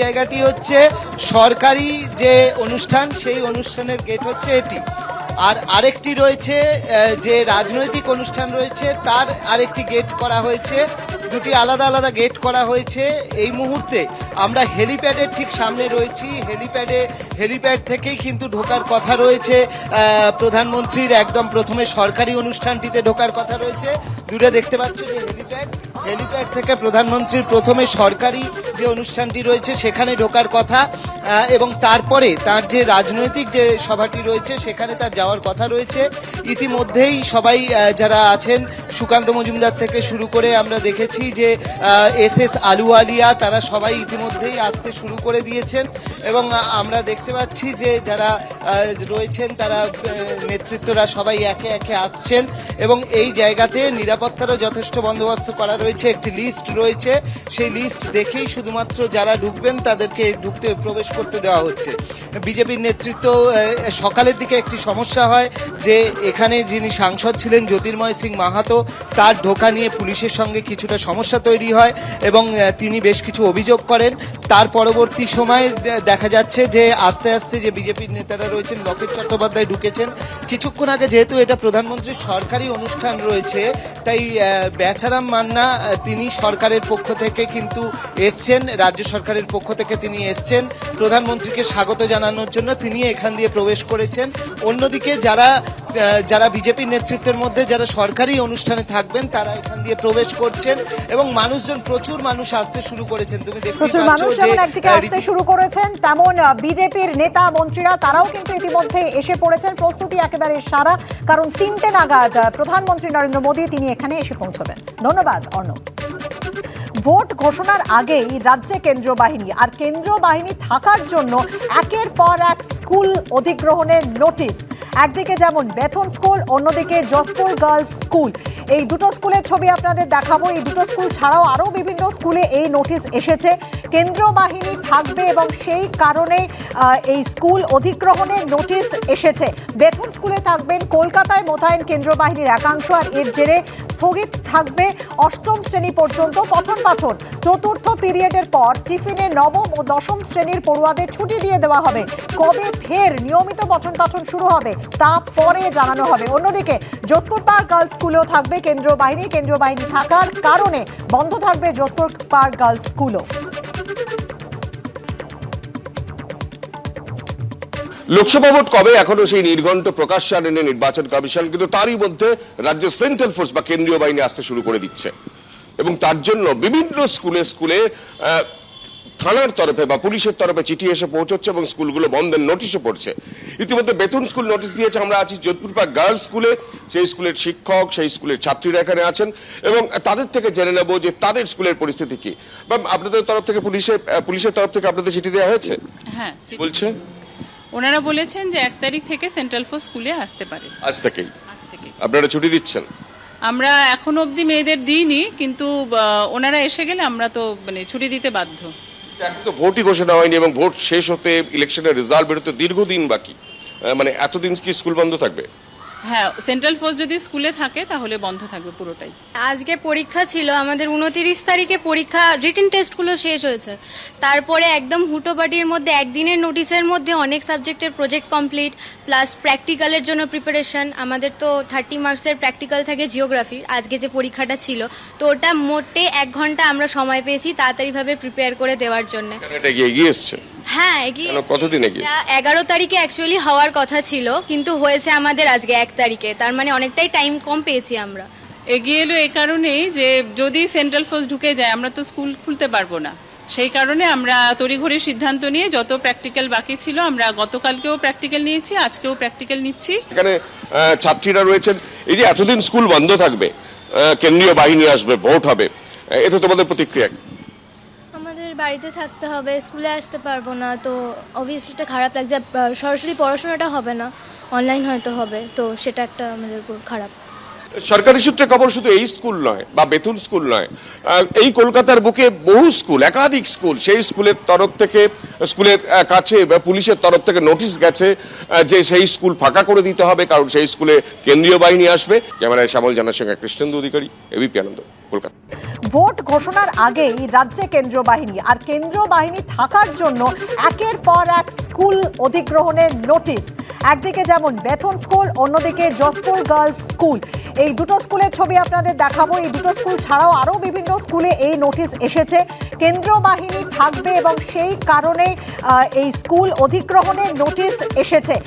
জায়গাটি হচ্ছে সরকারি যে অনুষ্ঠান, সেই অনুষ্ঠানের গেট হচ্ছে এটি। আর আরেকটি রয়েছে যে রাজনৈতিক অনুষ্ঠান রয়েছে তার আরেকটি গেট করা হয়েছে, দুটি আলাদা আলাদা গেট করা হয়েছে। এই মুহূর্তে আমরা হেলিপ্যাডের ঠিক সামনে রয়েছি। হেলিপ্যাড থেকেই কিন্তু ঢোকার কথা রয়েছে, প্রধানমন্ত্রীর একদম প্রথমে সরকারি অনুষ্ঠানটিতে ঢোকার কথা রয়েছে। দূরে দেখতে পাচ্ছ যে হেলিপ্যাড থেকে প্রধানমন্ত্রীর প্রথমে সরকারি যে অনুষ্ঠানটি রয়েছে সেখানে ঢোকার কথা, এবং তারপরে তার যে রাজনৈতিক যে সভাটি রয়েছে সেখানে তার যাওয়ার কথা রয়েছে। ইতিমধ্যেই সবাই যারা আছেন, সুকান্ত মজুমদার থেকে শুরু করে আমরা দেখেছি যে এস আলুওয়ালিয়া, তারা সবাই ইতিমধ্যেই আসতে শুরু করে দিয়েছেন। এবং আমরা দেখতে পাচ্ছি যে যারা রয়েছেন তারা নেতৃত্বরা সবাই একে একে আসছেন, এবং এই জায়গাতে নিরাপত্তারও যথেষ্ট বন্দোবস্ত করা রয়েছে। একটি লিস্ট রয়েছে, সেই লিস্ট দেখেই শুধুমাত্র যারা ঢুকবেন তাদেরকে প্রবেশ করতে দেওয়া হচ্ছে। বিজেপির নেতৃত্ব সকালের দিকে একটি সমস্যা হয় যে এখানে যিনি সাংসদ ছিলেন জ্যোতির্ময় সিং মাহাতো, তার ঢোকা নিয়ে পুলিশের সঙ্গে কিছুটা সমস্যা তৈরি হয় এবং তিনি বেশ কিছু অভিযোগ করেন। তার পরবর্তী সময় দেখা যাচ্ছে যে আস্তে আস্তে যে বিজেপির নেতারা রয়েছেন, লকেট চট্টোপাধ্যায় ঢুকেছেন কিছুক্ষণ আগে। যেহেতু এটা প্রধানমন্ত্রীর সরকারি অনুষ্ঠান রয়েছে, তাই বেচারাম মান্না তিনি সরকারের পক্ষ থেকে কিন্তু এসছেন, রাজ্য সরকারের পক্ষ থেকে তিনি এসছেন প্রধানমন্ত্রীকে স্বাগত জানানোর জন্য, তিনি এখান দিয়ে প্রবেশ করেছেন। অন্যদিকে যারা বিজেপির নেতৃত্বের মধ্যে যারা সরকারি অনুষ্ঠানে থাকবেন তারা এখান দিয়ে প্রবেশ করছেন, এবং মানুষজন, প্রচুর মানুষ আসতে শুরু করেছেন। তুমি দেখতে পাচ্ছ যে একদিকে আসতে শুরু করেছেন, তেমন বিজেপির নেতা মন্ত্রীরা তারাও কিন্তু ইতিমধ্যে এসে পড়েছেন। প্রস্তুতি একেবারে সারা, কারণ 3টে নাগাদ প্রধানমন্ত্রী নরেন্দ্র মোদী তিনি এখানে এসে পৌঁছবেন। ধন্যবাদ অর্ণব। ভোট ঘোষণার আগেই রাজ্যে কেন্দ্রীয় বাহিনী, আর কেন্দ্রীয় বাহিনী থাকার জন্য একের পর এক স্কুল অধিগ্রহণের নোটিশ। একদিকে যেমন বেথুন স্কুল, অন্যদিকে যোধপুর গার্লস স্কুল। এই দুটো স্কুলের ছবি আপনাদের দেখাবো। এই দুটো স্কুল ছাড়াও আরও বিভিন্ন স্কুলে এই নোটিশ এসেছে। কেন্দ্রীয় বাহিনী থাকবে এবং সেই কারণেই এই স্কুল অধিগ্রহণের নোটিশ এসেছে। বেথুন স্কুলে থাকবেন কলকাতায় মোতায়েন কেন্দ্রীয় বাহিনীর একাংশ, আর এর জেরে স্থগিত থাকবে 8ম শ্রেণী পর্যন্ত পঠন পাঠন। চতুর্থ পিরিয়ডের পর টিফিনে 9ম ও 10ম শ্রেণীর পড়ুয়াদের ছুটি দিয়ে দেওয়া হবে। কবে ফের নিয়মিত পঠন পাঠন শুরু হবে তা পরে জানানো হবে। অন্যদিকে যোধপুর পার্ক গার্লস স্কুলেও থাকবে কেন্দ্রীয় বাহিনী। কেন্দ্রীয় বাহিনী থাকার কারণে বন্ধ থাকবে যোধপুর পার্ক গার্লস স্কুলও। লোকসভা ভোট কবে এখনো সেই নির্ঘণ্ট প্রকাশ্যে আনেনি নির্বাচন কমিশন, কিন্তু তারই মধ্যে রাজ্যের সেন্ট্রাল ফোর্স বা কেন্দ্রীয় বাহিনী আসতে শুরু করে দিচ্ছে, এবং তার জন্য বিভিন্ন স্কুলে থানার তরফে বা পুলিশের তরফে চিঠি এসে পৌঁছচ্ছে এবং স্কুলগুলো বন্ধের নোটিশও পড়ছে। ইতিমধ্যে বেথুন স্কুল নোটিশ দিয়েছে। আমরা আছি যোধপুর পার্ক গার্লস স্কুলে। সেই স্কুলের শিক্ষক, সেই স্কুলের ছাত্রীরা এখানে আছেন, এবং তাদের থেকে জেনে নেব যে তাদের স্কুলের পরিস্থিতি কি। ম্যাম, আপনাদের তরফ থেকে পুলিশের তরফ থেকে আপনাদের চিঠি দেওয়া হয়েছে? হ্যাঁ, বলছে ওনারা বলেছেন যে 1 তারিখ থেকে সেন্ট্রাল ফোর্স স্কুলে আসতে পারে। আজ থেকেই আপনারা ছুটি দিচ্ছেন? আমরা এখন অবধি মেয়েদের দিইনি, কিন্তু ওনারা এসে গেলে আমরা তো ছুটি দিতে বাধ্য। এখন তো ভোটই ঘোষণা হয়নি, এবং ভোট শেষ হতে, ইলেকশনের রেজাল্ট বেরোতে দীর্ঘদিন বাকি। এতদিন কি স্কুল বন্ধ থাকবে? হ্যাঁ, সেন্ট্রাল ফোর্স যদি স্কুলে থাকে তাহলে বন্ধ থাকবে পুরোটাই। আজকে পরীক্ষা ছিল আমাদের, 29 তারিখে পরীক্ষা, রিটেন টেস্টগুলো শেষ হয়েছে। তারপরে একদম হুটোপাটির মধ্যে একদিনের নোটিশের মধ্যে অনেক সাবজেক্টের প্রজেক্ট কমপ্লিট, প্লাস প্র্যাকটিক্যালের জন্য প্রিপারেশন। আমাদের তো 30 মার্কসের প্র্যাকটিক্যাল থাকে জিওগ্রাফির। আজকে যে পরীক্ষাটা ছিল, তো ওটা মোটে 1 ঘন্টা আমরা সময় পেয়েছি তাড়াতাড়িভাবে প্রিপেয়ার করে দেওয়ার জন্য। এটা এগিয়ে এসছে? হ্যাঁ, এগিয়ে। কতদিন এগিয়ে? 11 তারিখে অ্যাকচুয়ালি হওয়ার কথা ছিল, কিন্তু হয়েছে আমাদের আজকে 1 তারিখে। তার মানে অনেকটাই টাইম কম পেয়েছি আমরা। এগিয়ে এলো এই কারণেই যে যদি সেন্ট্রাল ফোর্স ঢুকে যায় আমরা তো স্কুল খুলতে পারবো না। সেই কারণে আমরা তড়িঘড়ি সিদ্ধান্ত নিয়ে যত প্র্যাকটিক্যাল বাকি ছিল, আমরা গতকালকেও প্র্যাকটিক্যাল নিয়েছি, আজকেও প্র্যাকটিক্যাল নিচ্ছি। এখানে ছাত্রীরা রয়েছেন। এই যে এতদিন স্কুল বন্ধ থাকবে, কেন্দ্রীয় বাহিনী আসবে, ভোট হবে, এতে তোমাদের প্রতিক্রিয়া? আমাদের বাড়িতে থাকতে হবে, স্কুলে আসতে পারবো না, তো অবভিয়াসলি এটা খারাপ লাগছে। সরাসরি পড়াশোনাটা হবে না, অনলাইন হয়তো হবে, তো সেটা একটা আমাদের উপর খারাপ। সরকারি সূত্রে খবর শুধু এই স্কুল নয় বা বেতুল স্কুল নয়, এই কলকাতার বুকে বহু স্কুল, একাধিক স্কুল, সেই স্কুলের তরফ থেকে, স্কুলের কাছে পুলিশের তরফ থেকে নোটিশ গেছে যে সেই স্কুল ফাঁকা করে দিতে হবে, কারণ সেই স্কুলে কেন্দ্রীয় বাহিনী আসবে। ক্যামেরায় শ্যামল জানার সঙ্গে কৃষ্ণেন্দু অধিকারী, এবিপি আনন্দ, কলকাতা। ভোট ঘোষণার আগেই রাজ্যে কেন্দ্রীয় বাহিনী, আর কেন্দ্রীয় বাহিনী থাকার জন্য একের পর এক স্কুল অধিগ্রহণের নোটিশ। একদিকে যেমন বেথুন স্কুল, অন্যদিকে যোধপুর গার্লস স্কুল। এই দুটো স্কুলের ছবি আপনাদের দেখাবো। এই দুটো স্কুল ছাড়াও আরও বিভিন্ন স্কুলে এই নোটিশ এসেছে। কেন্দ্রীয় বাহিনী থাকবে এবং সেই কারণে এই স্কুল অধিগ্রহণের নোটিশ এসেছে।